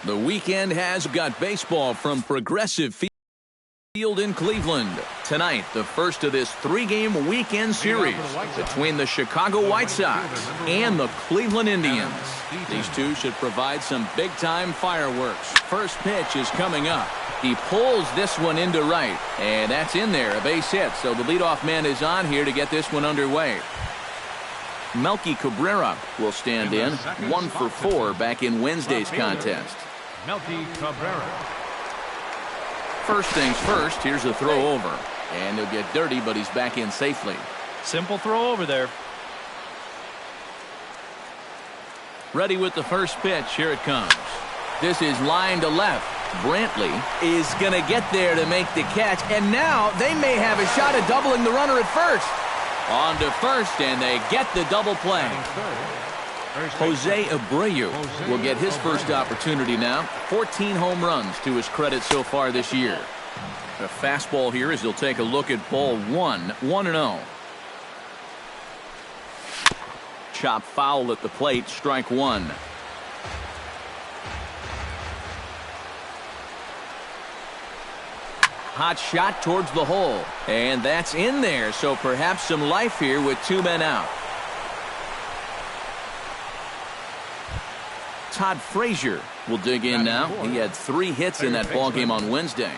The weekend has got baseball from Progressive Field in Cleveland. Tonight, the first of this three-game weekend series between the Chicago White Sox and the Cleveland Indians. These two should provide some big-time fireworks. First pitch is coming up. He pulls this one into right, and that's in there, a base hit. So the leadoff man is on here to get this one underway. Melky Cabrera will stand in, 1 for 4 back in Wednesday's contest. Melky Cabrera. First things first, here's a throw over. And he'll get dirty, but he's back in safely. Simple throw over there. Ready with the first pitch. Here it comes. This is line to left. Brantley is going to get there to make the catch. And now they may have a shot at doubling the runner at first. On to first, and they get the double play. Jose Abreu will get his first opportunity now. 14 home runs to his credit so far this year. A fastball here as he'll take a look at ball 1-0. Chop foul at the plate, strike one. Hot shot towards the hole. And that's in there, so perhaps some life here with 2 men out. Todd Frazier will dig in now. He had 3 hits in that ballgame on Wednesday.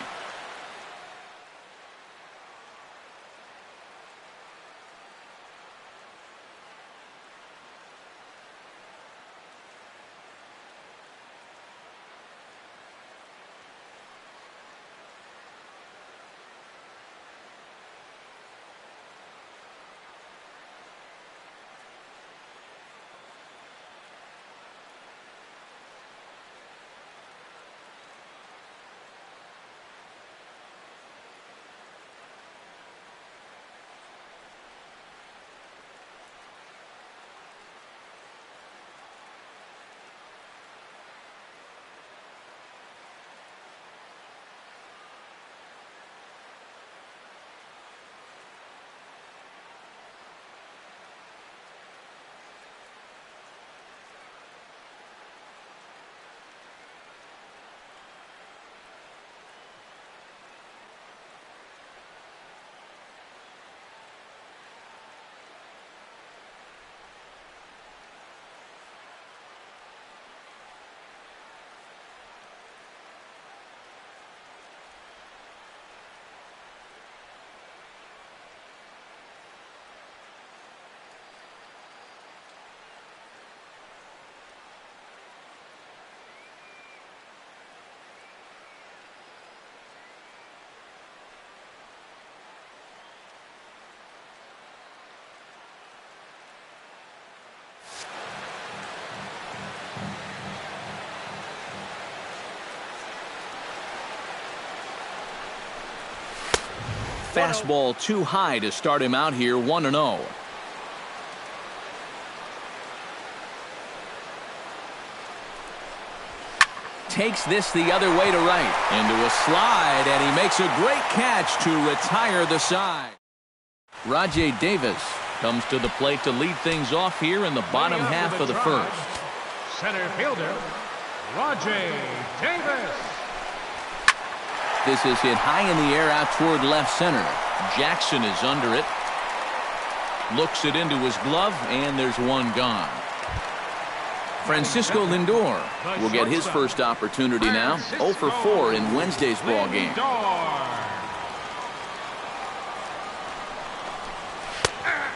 Fastball too high to start him out here, 1-0. Takes this the other way to right. Into a slide, and he makes a great catch to retire the side. Rajay Davis comes to the plate to lead things off here in the bottom half of the first. Center fielder, Rajay Davis. This is hit high in the air out toward left center. Jackson is under it. Looks it into his glove, and there's one gone. Francisco Lindor will get his first opportunity now. 0 for 4 in Wednesday's ball game.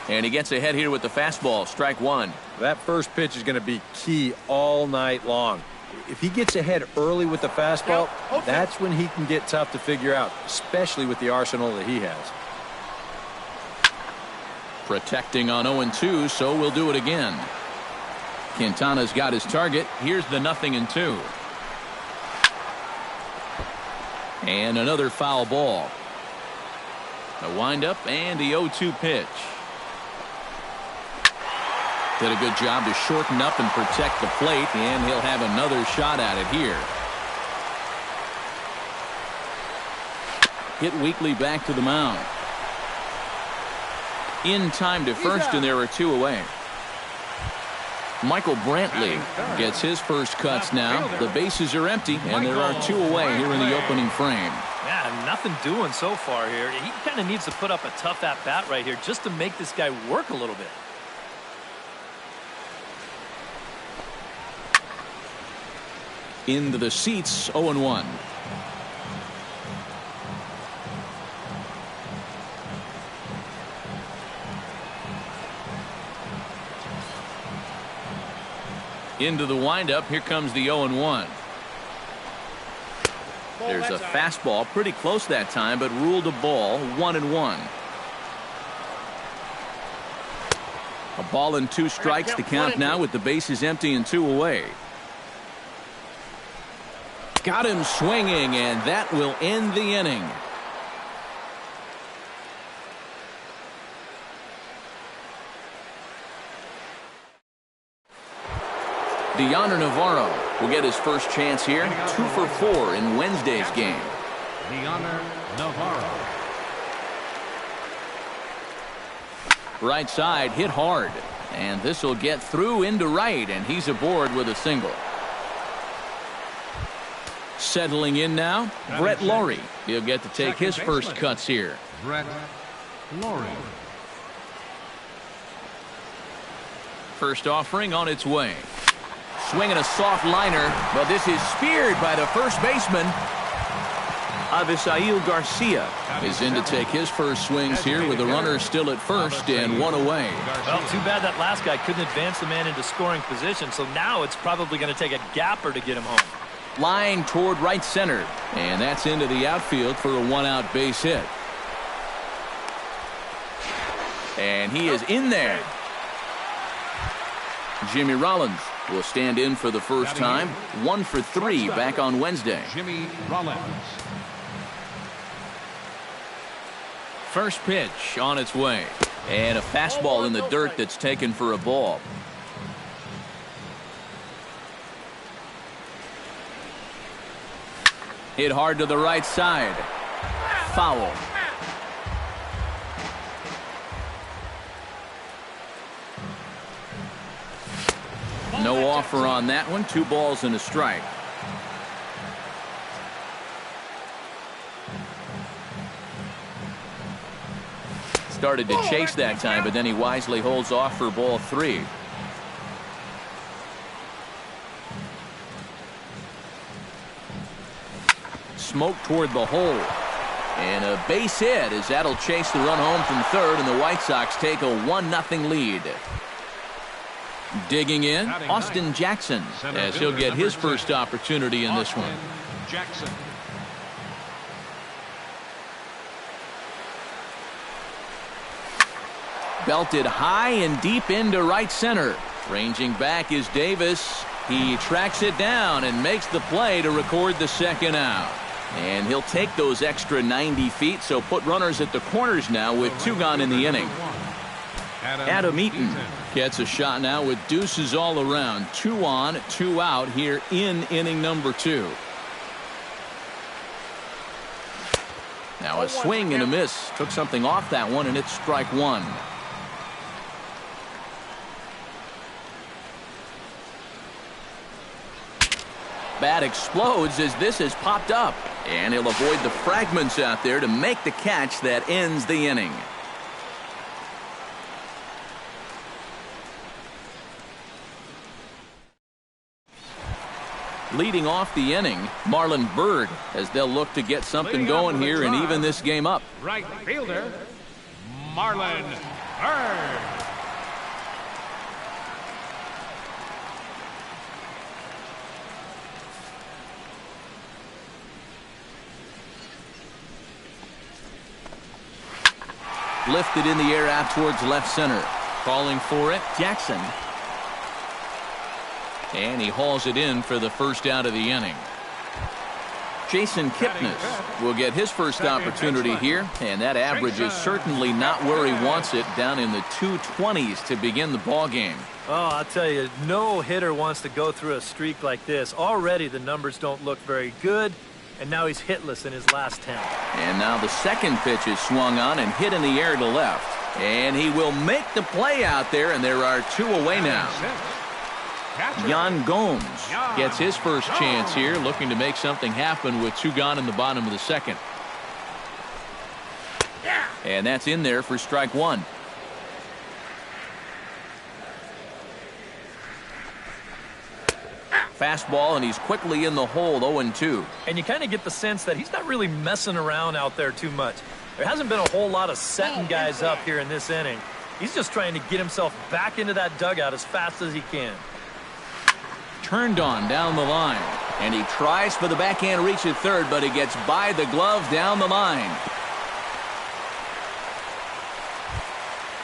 And he gets ahead here with the fastball, strike one. That first pitch is going to be key all night long. If he gets ahead early with the fastball, that's when he can get tough to figure out, especially with the arsenal that he has. Protecting on 0-2, so we'll do it again. Quintana's got his target. Here's the 0-2. And another foul ball. A windup and the 0-2 pitch. Did a good job to shorten up and protect the plate, and he'll have another shot at it here. Hit Weekly back to the mound. In time to first, and there are 2 away. Michael Brantley gets his first cuts now. The bases are empty, and there are 2 away here in the opening frame. Yeah, nothing doing so far here. He kind of needs to put up a tough at-bat right here just to make this guy work a little bit. Into the seats, 0-1. Into the windup, here comes the 0-1. There's a fastball pretty close that time, but ruled a ball, 1-1. A ball and 2 strikes to count now with the bases empty and 2 away. Got him swinging, and that will end the inning. Deoner Navarro will get his first chance here. 2 for 4 in Wednesday's game. Deoner Navarro. Right side hit hard, and this will get through into right, and he's aboard with a single. Settling in now, Brett Laurie. He'll get to take his first cuts here. Brett Laurie. First offering on its way. Swinging a soft liner, but this is speared by the first baseman. Avisail Garcia is in to take his first swings here with the runner still at first and 1 away. Well, too bad that last guy couldn't advance the man into scoring position, so now it's probably going to take a gapper to get him home. Line toward right center, and that's into the outfield for a 1-out base hit. And he is in there. Jimmy Rollins will stand in for the first time. 1 for 3 back on Wednesday. Jimmy Rollins. First pitch on its way. And a fastball in the dirt that's taken for a ball. Hit hard to the right side. Foul. No offer on that one. 2 balls and a strike. Started to chase that time, but then he wisely holds off for ball 3. Smoke toward the hole. And a base hit as that'll chase the run home from third, and the White Sox take a 1-0 lead. Digging in, Austin Jackson, as he'll get his first opportunity in this one. Jackson. Belted high and deep into right center. Ranging back is Davis. He tracks it down and makes the play to record the second out. And he'll take those extra 90 feet, so put runners at the corners now with 2 gone in the inning. Adam Eaton gets a shot now with deuces all around. 2 on, 2 out here in inning number 2. Now a swing and a miss. Took something off that one, and it's strike 1. Bat explodes as this has popped up, and he'll avoid the fragments out there to make the catch that ends the inning. Leading off the inning, Marlon Byrd, as they'll look to get something going here and even this game up. Right fielder, Marlon Byrd. Lifted in the air out towards left center. Calling for it, Jackson. And he hauls it in for the first out of the inning. Jason Kipnis will get his first opportunity here, and that average is certainly not where he wants it, down in the 220s to begin the ball game. Oh, I'll tell you, no hitter wants to go through a streak like this. Already the numbers don't look very good, and now he's hitless in his last 10. And now the second pitch is swung on and hit in the air to left. And he will make the play out there, and there are 2 away now. Jan Gomes gets his first chance here, looking to make something happen with 2 gone in the bottom of the second. And that's in there for strike 1. Fastball, and he's quickly in the hole, 0-2. And you kind of get the sense that he's not really messing around out there too much. There hasn't been a whole lot of setting guys up here in this inning. He's just trying to get himself back into that dugout as fast as he can. Turned on down the line, and he tries for the backhand reach at third, but he gets by the glove down the line.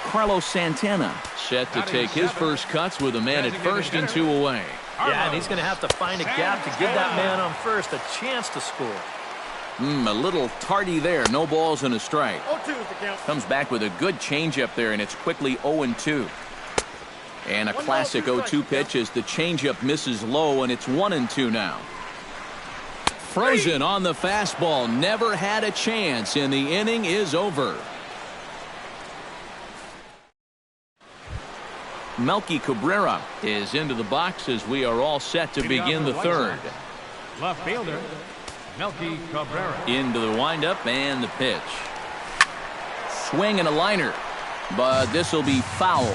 Carlos Santana set to take his first cuts with a man at first and 2 away. Yeah, and he's going to have to find a gap to give that man on first a chance to score. A little tardy there. No balls and a strike. Comes back with a good changeup there, and it's quickly 0-2. And a classic 0-2 pitch as the changeup misses low, and it's 1-2 now. Frozen on the fastball. Never had a chance, and the inning is over. Melky Cabrera is into the box as we are all set to begin the third. Left fielder, Melky Cabrera. Into the windup and the pitch. Swing and a liner, but this will be foul.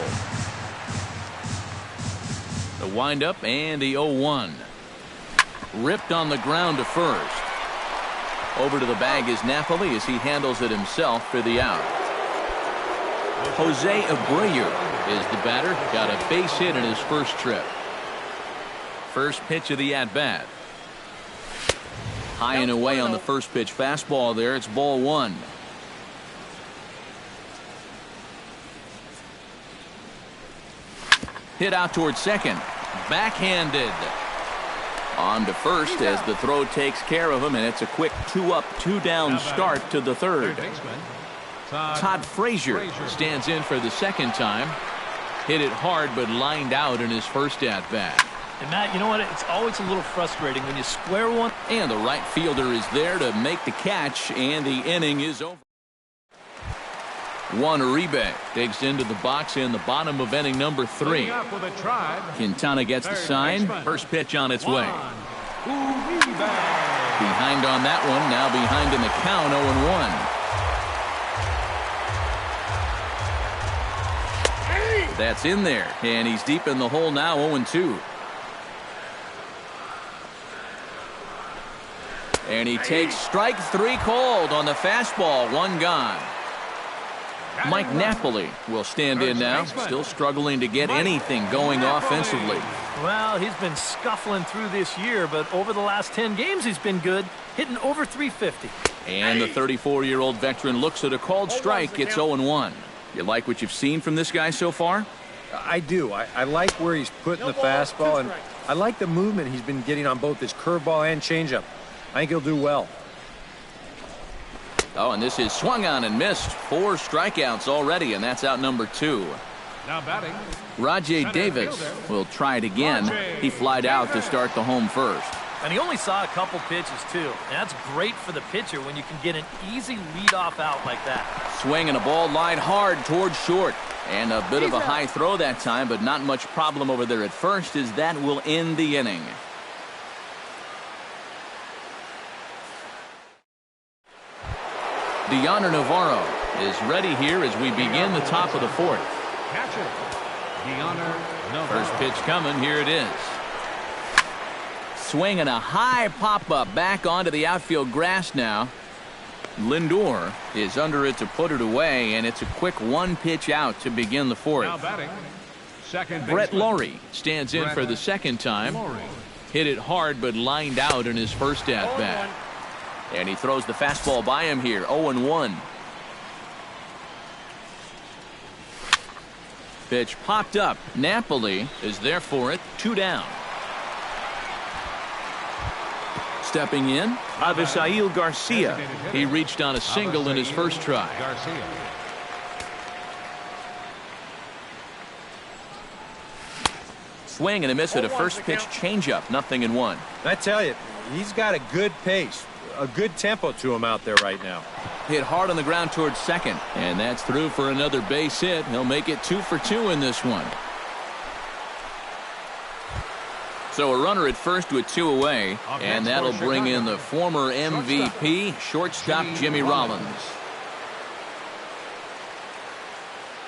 The windup and the 0-1. Ripped on the ground to first. Over to the bag is Napoli as he handles it himself for the out. Jose Abreu is the batter. Got a base hit in his first trip. First pitch of the at-bat. High and away on the first pitch fastball there. It's ball 1. Hit out towards second. Backhanded. On to first as the throw takes care of him, and it's a quick 2-up, 2-down start to the third. Todd Frazier stands in for the second time. Hit it hard but lined out in his first at-bat. And Matt, you know what? It's always a little frustrating when you square one. And the right fielder is there to make the catch, and the inning is over. Juan Uribe digs into the box in the bottom of inning number 3. Quintana gets the sign. First pitch on its way. Behind on that one. Now behind in the count, 0-1. That's in there, and he's deep in the hole now, 0-2. And he takes strike 3 called on the fastball, 1 gone. Mike Napoli will stand in now, still struggling to get anything going offensively. Well, he's been scuffling through this year, but over the last 10 games he's been good, hitting over 350. And the 34-year-old veteran looks at a called strike. It's 0-1. You like what you've seen from this guy so far? I do. I like where he's putting the fastball, and I like the movement he's been getting on both his curveball and changeup. I think he'll do well. Oh, and this is swung on and missed. 4 strikeouts already, and that's out number 2. Now batting, Rajay Davis will try it again. He flied out to start the home first. And he only saw a couple pitches, too. And that's great for the pitcher when you can get an easy leadoff out like that. Swing and a ball lined hard towards short. And a bit of a high throw that time, but not much problem over there at first, as that will end the inning. Deoner Navarro is ready here as we begin the top of the 4th. catcher, Deoner Navarro. First pitch coming. Here it is. Swing and a high pop-up back onto the outfield grass now. Lindor is under it to put it away, and it's a quick 1-pitch out to begin the 4th. Now batting, second Brett baseman, Lawrie stands in for the second time. Lawrie. Hit it hard but lined out in his first at-bat. And he throws the fastball by him here, 0-1. Pitch popped up. Napoli is there for it, 2 down. Stepping in, Avisail Garcia. He reached on a single in his first try. Garcia. Swing and a miss at a first pitch changeup, 0-1. I tell you, he's got a good pace, a good tempo to him out there right now. Hit hard on the ground towards second, and that's through for another base hit. He'll make it 2 for 2 in this one. So a runner at first with 2 away, and that'll bring in the former MVP, shortstop Jimmy Rollins.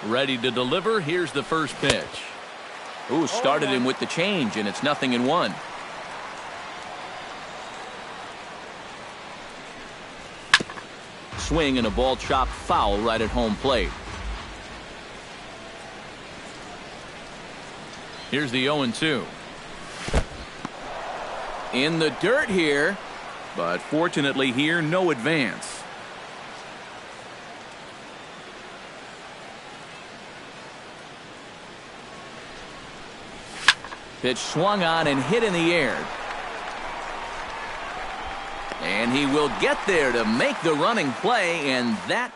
Ready to deliver. Here's the first pitch. Ooh, started him with the change, and it's 0-1. Swing and a ball chopped foul right at home plate. Here's the 0-2. In the dirt here, but fortunately here, no advance. Pitch swung on and hit in the air. And he will get there to make the running play, and that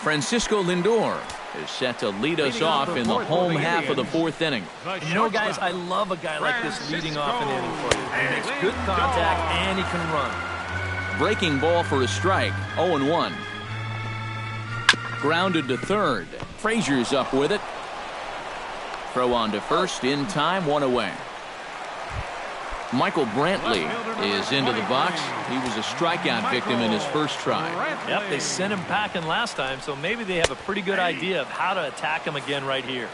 Francisco Lindor is set to lead us off in the home half of the 4th inning. You know, guys, I love a guy like this leading off an inning for you. He makes good contact, and he can run. Breaking ball for a strike, 0-1. Grounded to third. Frazier's up with it. Throw on to first in time, 1 away. Michael Brantley is into the box. He was a strikeout victim in his first try. Yep, they sent him packing last time, so maybe they have a pretty good idea of how to attack him again right here.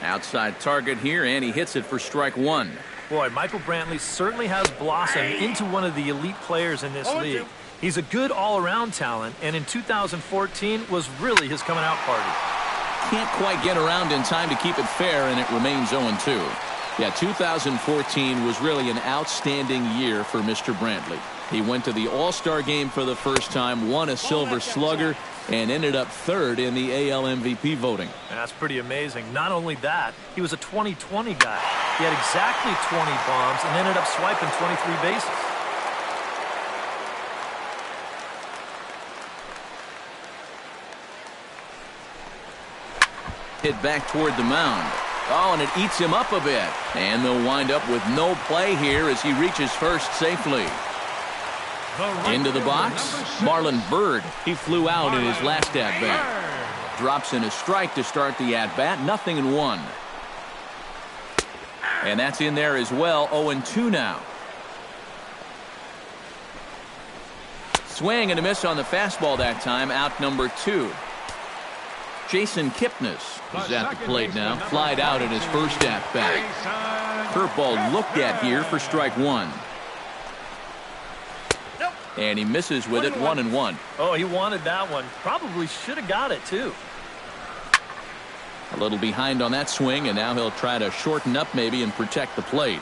Outside target here, and he hits it for strike 1. Boy, Michael Brantley certainly has blossomed into one of the elite players in this league. He's a good all-around talent, and in 2014 was really his coming-out party. Can't quite get around in time to keep it fair, and it remains 0-2. Yeah, 2014 was really an outstanding year for Mr. Brantley. He went to the All-Star game for the first time, won a Silver Slugger, and ended up 3rd in the AL MVP voting. And that's pretty amazing. Not only that, he was a 20-20 guy. He had exactly 20 bombs and ended up swiping 23 bases. Hit back toward the mound. Oh, and it eats him up a bit. And they'll wind up with no play here as he reaches first safely. Into the box, Marlon Byrd. He flew out in his last at-bat. Drops in a strike to start the at-bat, 0-1. And that's in there as well, 0-2 now. Swing and a miss on the fastball that time, out number 2. Jason Kipnis is at the plate now, flied out in his first at-bat. Curveball looked at here for strike 1. And he misses with it, 1-1. Oh, he wanted that one. Probably should have got it, too. A little behind on that swing, and now he'll try to shorten up maybe and protect the plate.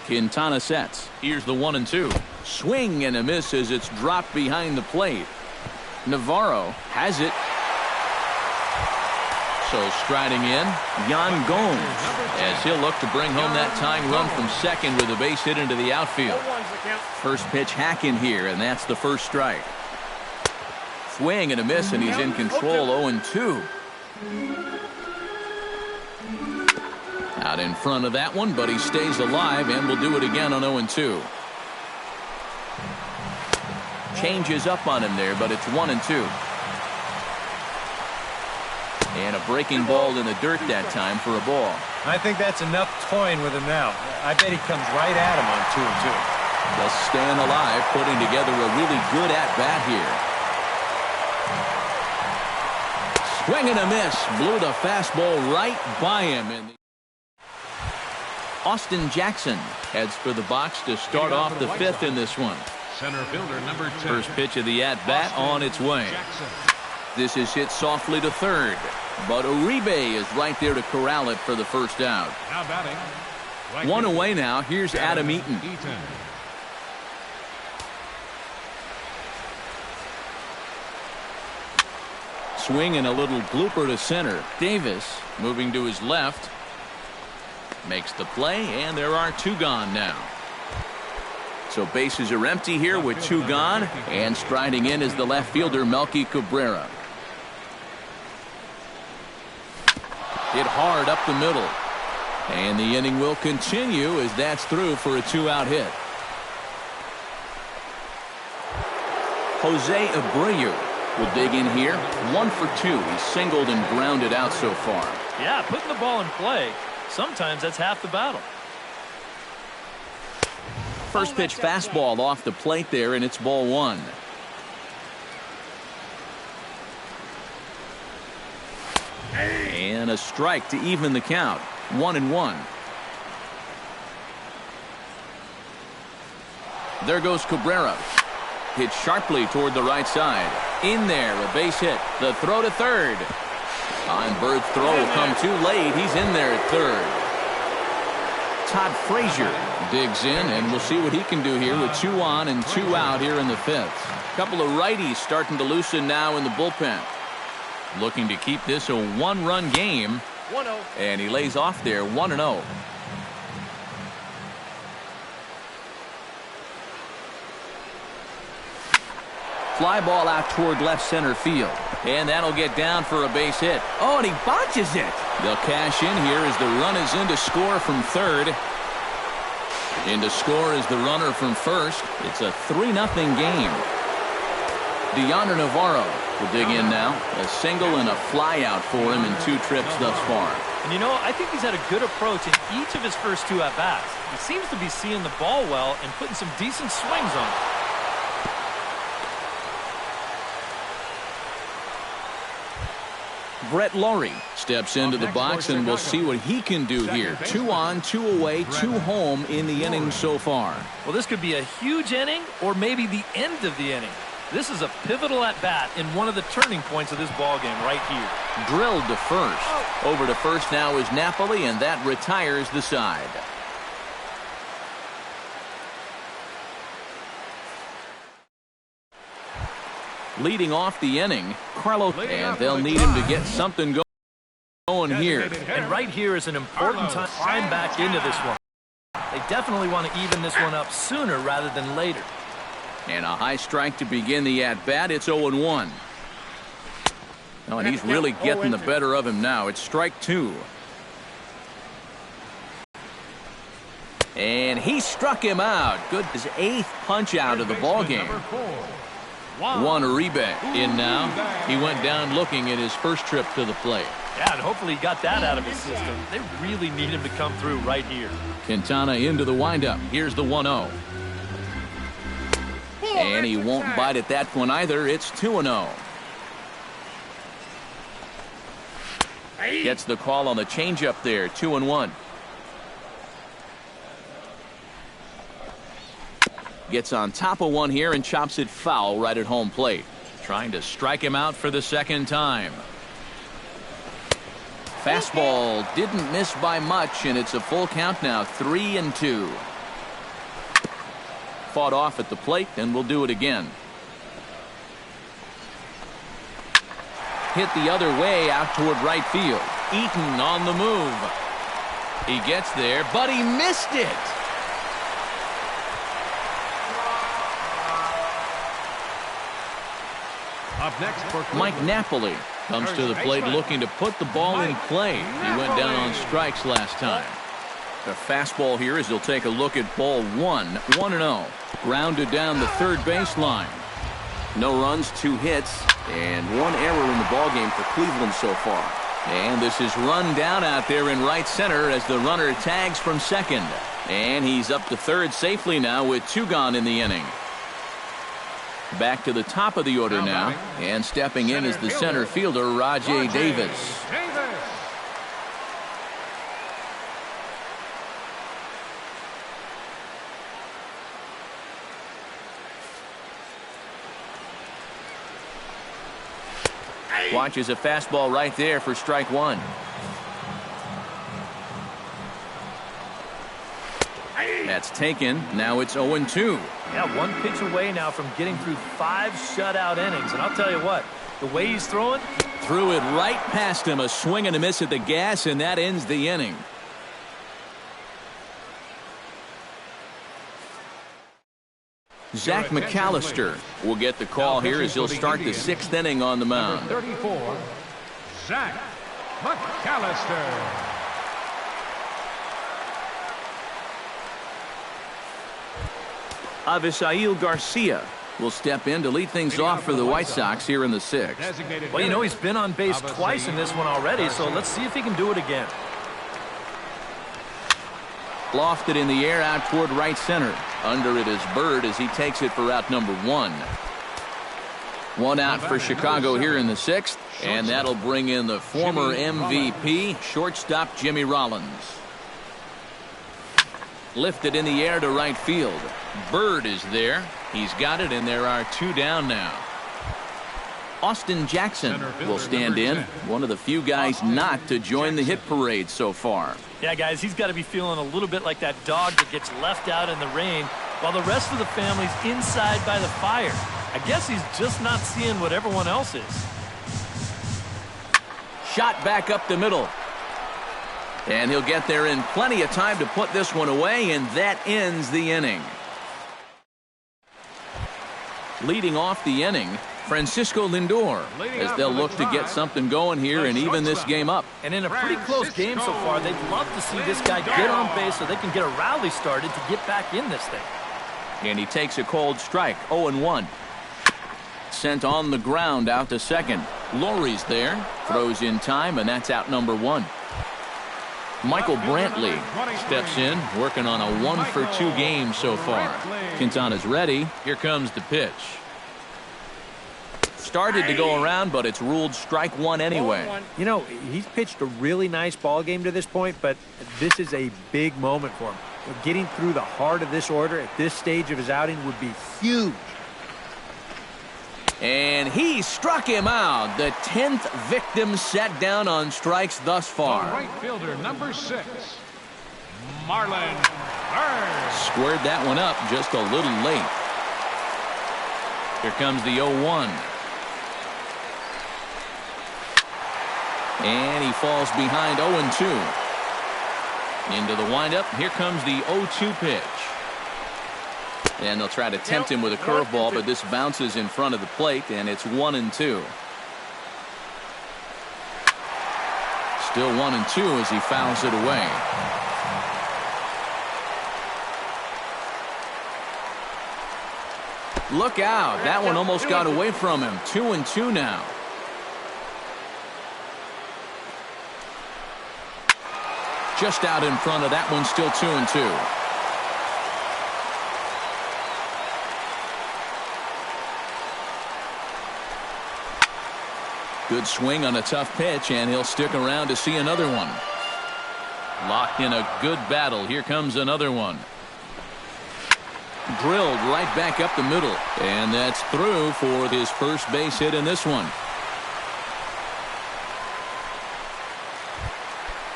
Quintana sets. Here's the 1-2. Swing and a miss as it's dropped behind the plate. Navarro has it. So striding in, Yan Gomes, as he'll look to bring home that tying run from second with a base hit into the outfield. First pitch hack in here, and that's the first strike. Swing and a miss, and he's in control, 0-2. Out in front of that one, but he stays alive and will do it again on 0-2. Changes up on him there, but it's 1-2. And a breaking ball in the dirt that time for a ball. I think that's enough toying with him now. I bet he comes right at him on 2-2. Just staying alive, putting together a really good at-bat here. Swing and a miss. Blew the fastball right by him. And Austin Jackson heads for the box to start off the 5th in this one. Center fielder number 10. First pitch of the at-bat on its way. This is hit softly to third, but Uribe is right there to corral it for the first out. Now batting. One away now. Here's Adam Eaton. Swing and a little blooper to center. Davis moving to his left. Makes the play, and there are 2 gone now. So bases are empty here with 2 gone, and striding in is the left fielder Melky Cabrera. Hit hard up the middle. And the inning will continue as that's through for a 2-out hit. Jose Abreu will dig in here. 1 for 2. He's singled and grounded out so far. Yeah, putting the ball in play. sometimes that's half the battle. First pitch fastball off the plate there, and it's ball one. And a strike to even the count. 1-1. There goes Cabrera. Hit sharply toward the right side. In there, a base hit. The throw to third. And Bird's throw will come too late. He's in there at third. Todd Frazier digs in, and we'll see what he can do here with 2 on and 2 out here in the 5th. A couple of righties starting to loosen now in the bullpen. Looking to keep this a 1-run game. 1-0. And he lays off there 1-0. Fly ball out toward left center field. And that'll get down for a base hit. Oh, and he botches it. They'll cash in here as the run is in to score from third. In to score is the runner from first. It's a 3-0 game. Deonder Navarro will dig in now. A single and a fly out for him in 2 trips thus far. And you know, I think he's had a good approach in each of his first 2 at-bats. He seems to be seeing the ball well and putting some decent swings on it. Brett Laurie steps into the box, and we'll see what he can do here. 2 on, 2 away, 2 home in the inning so far. Well, this could be a huge inning or maybe the end of the inning. This is a pivotal at-bat in one of the turning points of this ball game right here. Drilled to first. Over to first now is Napoli, and that retires the side. Leading off the inning, Carlos, and they'll need him to get something going here. And right here is an important time to climb back into this one. They definitely want to even this one up sooner rather than later. And a high strike to begin the at-bat. It's 0-1. Oh, and he's really getting the better of him now. It's strike 2. And he struck him out. Good. His 8th punch out of the ball game. Juan Uribe in now. He went down looking at his first trip to the plate. Yeah, and hopefully he got that out of his system. They really need him to come through right here. Quintana into the windup. Here's the 1-0. And he won't bite at that one either. It's 2-0. Gets the call on the changeup there. 2-1. Gets on top of one here and chops it foul right at home plate. Trying to strike him out for the second time. Fastball didn't miss by much, and it's a full count now. 3-2. Fought off at the plate, and we'll do it again. Hit the other way out toward right field. Eaton on the move. He gets there, but he missed it. Up next for Mike Napoli comes to the plate looking to put the ball in play. He went down on strikes last time. The fastball here as he'll take a look at ball 1. 1-0. Grounded down the third baseline. No runs, 2 hits, and 1 error in the ball game for Cleveland so far. And this is run down out there in right center as the runner tags from second. And he's up to third safely now with 2 gone in the inning. Back to the top of the order now, and stepping in is the center fielder, Rajay Davis. Watches a fastball right there for strike 1. That's taken. Now it's 0-2. Yeah, 1 pitch away now from getting through 5 shutout innings. And I'll tell you what, the way he's throwing. Threw it right past him. A swing and a miss at the gas, and that ends the inning. Zach McAllister will get the call here as he'll start the 6th inning on the mound. 34, Zach McAllister. Avisail Garcia will step in to lead things off for the White Sox here in the 6th. Well, you know, he's been on base twice in this one already, so let's see if he can do it again. Lofted in the air out toward right center. Under it is Bird as he takes it for out number 1. One out for Chicago here in the 6th, and that'll bring in the former MVP, shortstop Jimmy Rollins. Lifted in the air to right field. Bird is there. He's got it, and there are 2 down now. Austin Jackson will stand in, one of the few guys not to join the hit parade so far. Yeah, guys, he's got to be feeling a little bit like that dog that gets left out in the rain while the rest of the family's inside by the fire. I guess he's just not seeing what everyone else is. Shot back up the middle. And he'll get there in plenty of time to put this one away, and that ends the inning. Leading off the inning, Francisco Lindor, as they'll look to get something going here and even this game up. And in a pretty close game so far, they'd love to see this guy get on base so they can get a rally started to get back in this thing. And he takes a cold strike, 0-1. Sent on the ground out to second. Lowry's there, throws in time, and that's out number 1. Michael Brantley steps in, working on a 1-for-2 game so far. Quintana's ready. Here comes the pitch. Started to go around, but it's ruled strike 1 anyway. You know, he's pitched a really nice ball game to this point, but this is a big moment for him. Getting through the heart of this order at this stage of his outing would be huge. And he struck him out. The 10th victim set down on strikes thus far. Right fielder number 6, Marlon Bird. Squared that one up just a little late. Here comes the 0-1. And he falls behind 0-2. Into the windup. Here comes the 0-2 pitch. And they'll try to tempt him with a curveball, but this bounces in front of the plate, and it's 1-2. Still 1-2 as he fouls it away. Look out. That one almost got away from him. 2-2 now. Just out in front of that one, still 2-2. Good swing on a tough pitch, and he'll stick around to see another one. Locked in a good battle. Here comes another one. Drilled right back up the middle, and that's through for his first base hit in this one.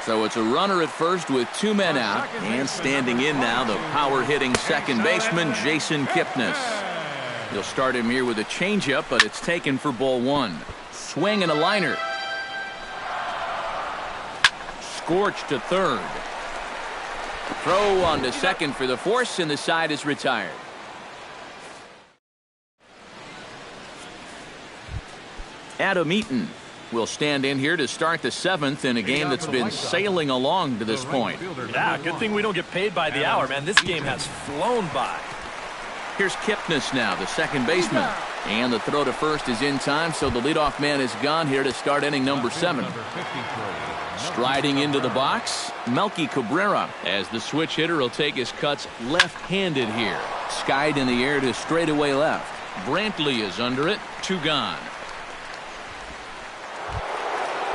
So it's a runner at first with 2 men out, and standing in now the power-hitting second baseman Jason Kipnis. He'll start him here with a changeup, but it's taken for ball 1. Swing and a liner. Scorched to third. Throw on to second for the force, and the side is retired. Adam Eaton will stand in here to start the 7th in a game that's been sailing along to this point. Yeah, good thing we don't get paid by the hour, man. This game has flown by. Here's Kipnis now, the second baseman. And the throw to first is in time, so the leadoff man is gone here to start inning number 7. Striding into the box, Melky Cabrera, as the switch hitter will take his cuts left-handed here. Skied in the air to straightaway left. Brantley is under it, 2 gone.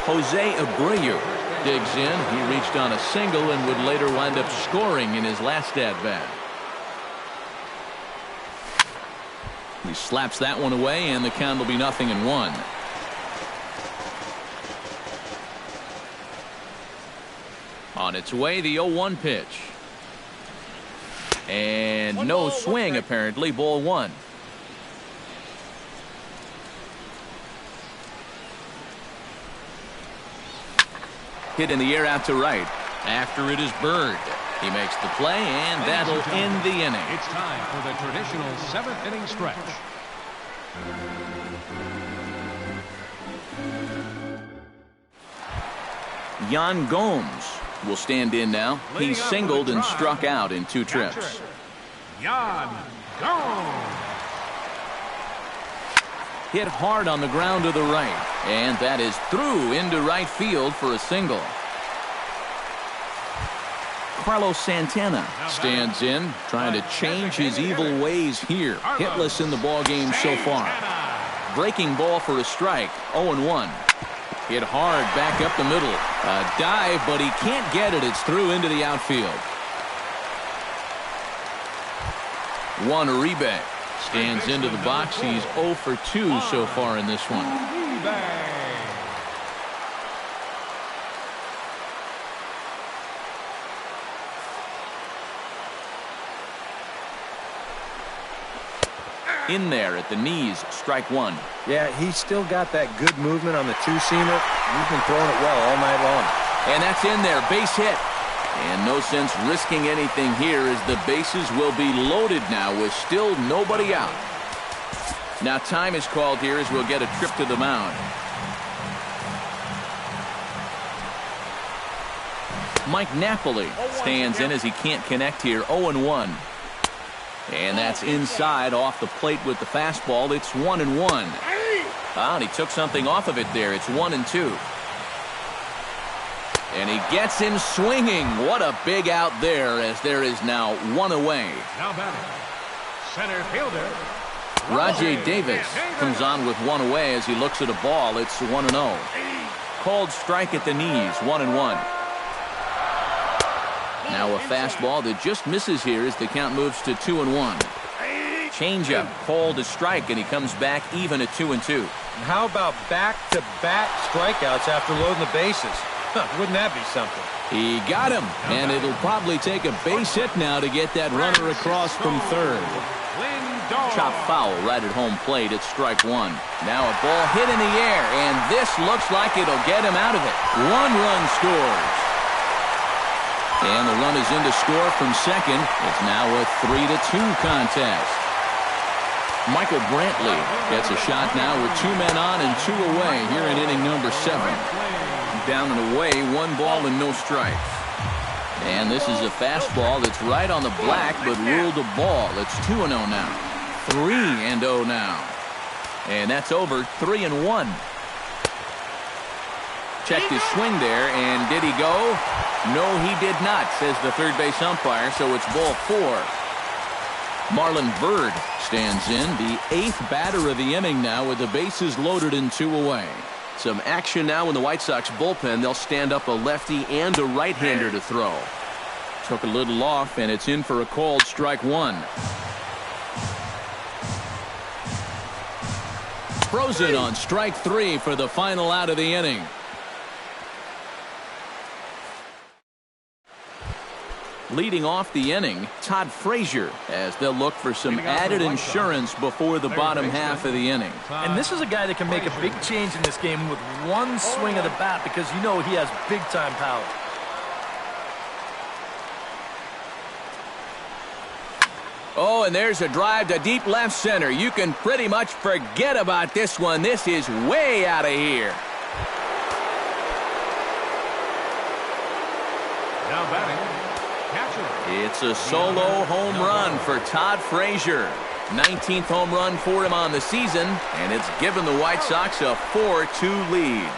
Jose Abreu digs in. He reached on a single and would later wind up scoring in his last at-bat. He slaps that one away, and the count will be 0-1. On its way, the 0-1 pitch. And no swing, apparently, ball 1. Hit in the air out to right. After it is Bird. He makes the play, and that'll end the inning. It's time for the traditional 7th inning stretch. Yan Gomes will stand in now. He singled and struck out in 2 trips. Yan Gomes. Hit hard on the ground to the right, and that is through into right field for a single. Carlos Santana stands in, trying to change his evil ways here. Hitless in the ball game so far. Breaking ball for a strike, 0-1. Hit hard back up the middle. A dive, but he can't get it. It's through into the outfield. Juan Uribe stands into the box. He's 0 for 2 so far in this one. In there at the knees, strike one. Yeah, he's still got that good movement on the two-seamer. He's been throwing it well all night long. And that's in there, base hit. And no sense risking anything here as the bases will be loaded now with still nobody out. Now time is called here as we'll get a trip to the mound. Mike Napoli stands in as he can't connect here, 0-1. And that's inside off the plate with the fastball. It's 1-1. And he took something off of it there. It's 1-2. And he gets him swinging. What a big out there as there is now one away. Now batting, center fielder Rajay Davis comes on with one away as he looks at a ball. It's 1-0. Called strike at the knees, 1-1. Now a fastball that just misses here as the count moves to 2-1. Changeup called to strike, and he comes back even at 2-2. How about back-to-back strikeouts after loading the bases? Wouldn't that be something? He got him, and it'll probably take a base hit now to get that runner across from third. Chop foul right at home plate. It's strike one. Now a ball hit in the air, and this looks like it'll get him out of it. One run scores. And the run is in to score from second. It's now a 3-2 contest. Michael Brantley gets a shot now with 2 men on and 2 away here in inning number 7. Down and away, 1 ball and no strikes. And this is a fastball that's right on the black but ruled a ball. It's 2-0 now. 3-0 now. And that's over. 3-1. Checked his swing there, and did he go? No, he did not, says the third base umpire, so it's ball 4. Marlon Byrd stands in, the 8th batter of the inning now with the bases loaded and 2 away. Some action now in the White Sox bullpen. They'll stand up a lefty and a right-hander to throw. Took a little off, and it's in for a called strike one. Frozen on strike 3 for the final out of the inning. Leading off the inning, Todd Frazier, as they'll look for some added insurance before the bottom half of the inning. And this is a guy that can make a big change in this game with one swing of the bat because you know he has big-time power. Oh, and there's a drive to deep left center. You can pretty much forget about this one. This is way out of here. now batting. It's a solo home run for Todd Frazier. 19th home run for him on the season, and it's given the White Sox a 4-2 lead.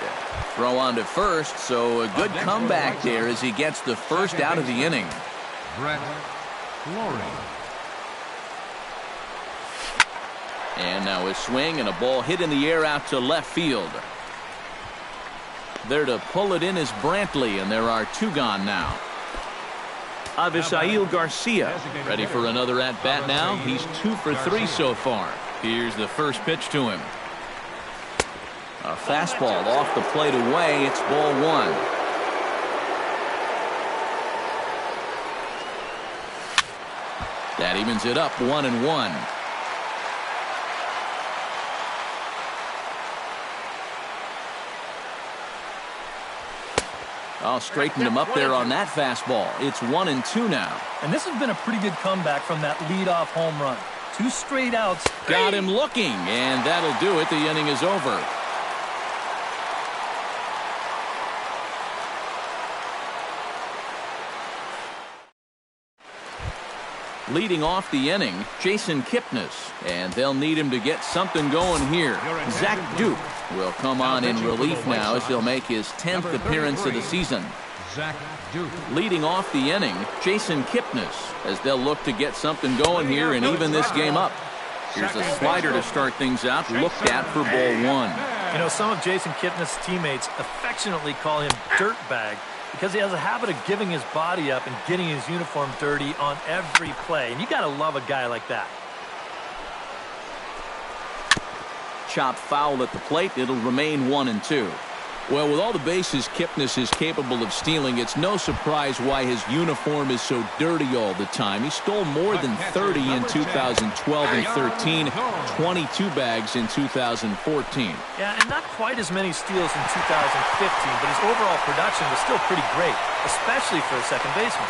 Throw on to first, so a good comeback there as he gets the first out of the inning. Brett Lowry. And now a swing and a ball hit in the air out to left field. There to pull it in is Brantley, and there are two gone now. Avisail Garcia ready for another at-bat now. He's 2 for 3 so far. Here's the first pitch to him. A fastball off the plate away. It's ball 1. That evens it up 1-1. Oh, straightened him up there on that fastball. It's 1-2 now. And this has been a pretty good comeback from that leadoff home run. 2 straight outs. Got him looking, and that'll do it. The inning is over. Leading off the inning, Jason Kipnis, and they'll need him to get something going here. Zach Duke will come on in relief now as he'll make his 10th appearance of the season. Zach Duke. Leading off the inning, Jason Kipnis, as they'll look to get something going here and even this game up. Here's a slider to start things out, looked at for ball one. You know, some of Jason Kipnis' teammates affectionately call him Dirtbag because he has a habit of giving his body up and getting his uniform dirty on every play. And you got to love a guy like that. Chop foul at the plate. It'll remain 1-2. Well, with all the bases Kipnis is capable of stealing, it's no surprise why his uniform is so dirty all the time. He stole more than 30 in 2012 and 13, 22 bags in 2014. Yeah, and not quite as many steals in 2015, but his overall production was still pretty great, especially for a second baseman.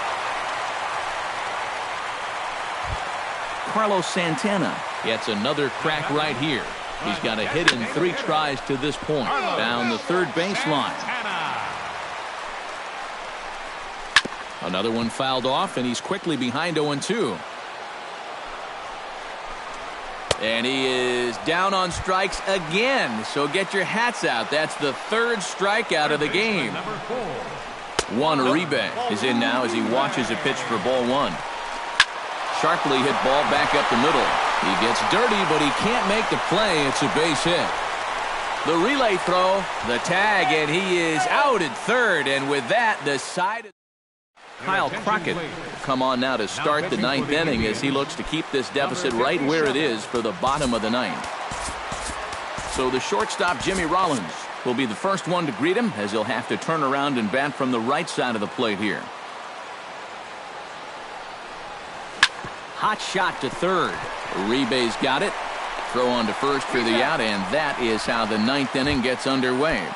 Carlos Santana gets another crack right here. He's got a hit in 3 tries to this point. Down the third baseline. Another one fouled off, and he's quickly behind 0-2. And he is down on strikes again. So get your hats out. That's the 3rd strikeout of the game. Juan Uribe is in now as he watches a pitch for ball one. Sharply hit ball back up the middle. He gets dirty, but he can't make the play. It's a base hit. The relay throw, the tag, and he is out at third. And with that, the side. Kyle Crockett will come on now to start the 9th inning as he looks to keep this deficit right where it is for the bottom of the 9th. So the shortstop, Jimmy Rollins, will be the first one to greet him as he'll have to turn around and bat from the right side of the plate here. Hot shot to third. Uribe's got it. Throw on to first for the out, and that is how the 9th inning gets underway.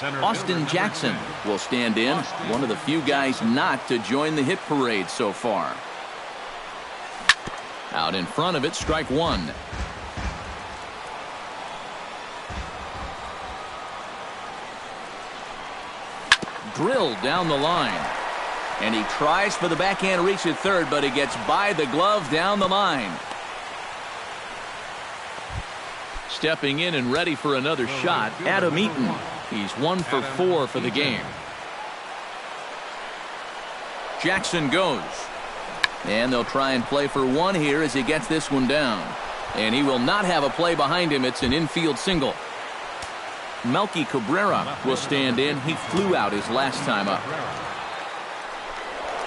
Austin Jackson will stand in, one of the few guys not to join the hit parade so far. Out in front of it, strike one. Drilled down the line. And he tries for the backhand reach at third, but he gets by the glove down the line. Stepping in and ready for another shot, Adam Eaton. He's 1 for 4 for the game. Jackson goes. And they'll try and play for one here as he gets this one down. And he will not have a play behind him. It's an infield single. Melky Cabrera will stand in. He flew out his last time up.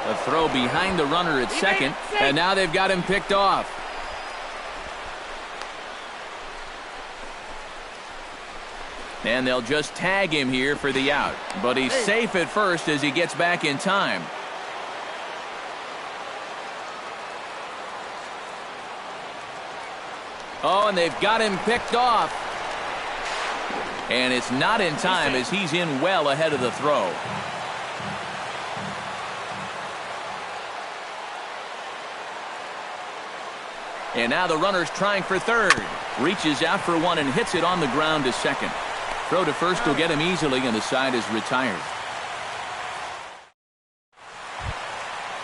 A throw behind the runner at second, and now they've got him picked off. And they'll just tag him here for the out. But he's safe at first as he gets back in time. Oh, and they've got him picked off. And it's not in time as he's in well ahead of the throw. And now the runner's trying for third. Reaches out for one and hits it on the ground to second. Throw to first will get him easily, and the side is retired.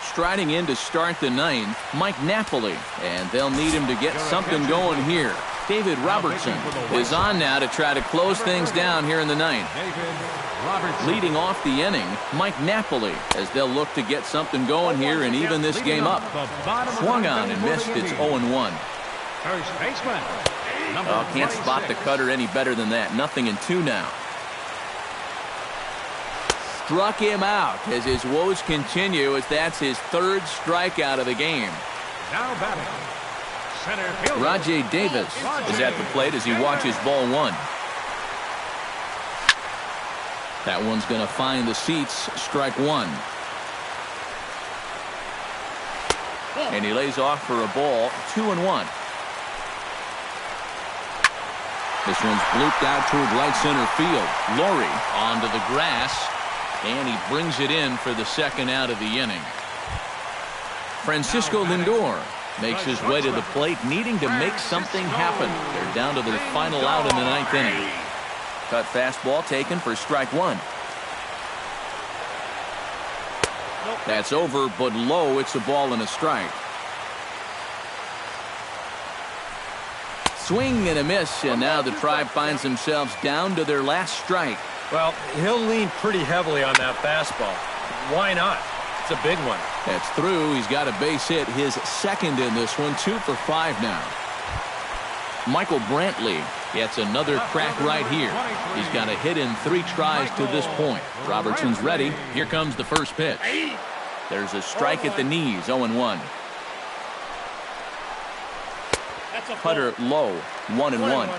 Striding in to start the 9th, Mike Napoli. And they'll need him to get something going here. David Robertson is on now to try to close things down here in the 9th. Leading off the inning, Mike Napoli, as they'll look to get something going here and even this game up. Swung on and missed. It's 0-1. First baseman. Can't spot the cutter any better than that. 0-2 now. Struck him out as his woes continue as that's his 3rd strikeout of the game. Now batting. Center fielder. Rajay Davis is at the plate as he watches ball one. That one's going to find the seats. Strike one. And he lays off for a ball. 2-1. This one's blooped out toward right center field. Laurie onto the grass, and he brings it in for the 2nd out of the inning. Francisco Lindor makes his way to the plate, needing to make something happen. They're down to their final out in the 9th inning. Cut fastball taken for strike one. That's over, but low. It's a ball and a strike. Swing and a miss, and now the Tribe finds themselves down to their last strike. Well, he'll lean pretty heavily on that fastball. Why not? It's a big one. That's through. He's got a base hit, his second in this one, 2 for 5 now. Michael Brantley gets another crack right here. He's got a hit in 3 tries to this point. Robertson's ready. Here comes the first pitch. There's a strike at the knees, 0-1. Cutter low, 1-1.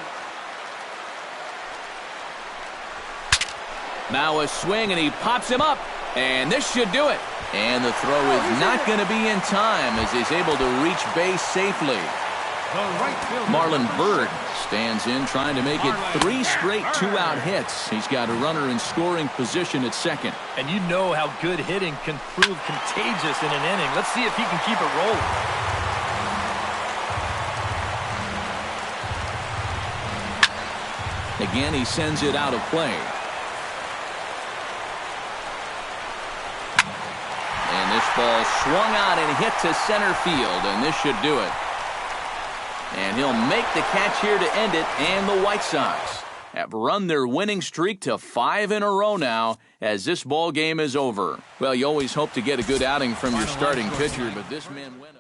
Now a swing, and he pops him up, and this should do it. And the throw is not going to be in time as he's able to reach base safely. Marlon Byrd stands in trying to make it 3 straight 2-out hits. He's got a runner in scoring position at second. And you know how good hitting can prove contagious in an inning. Let's see if he can keep it rolling. Again, he sends it out of play. And this ball swung out and hit to center field, and this should do it. And he'll make the catch here to end it, and the White Sox have run their winning streak to 5 in a row now as this ball game is over. Well, you always hope to get a good outing from your starting pitcher, but this man went up.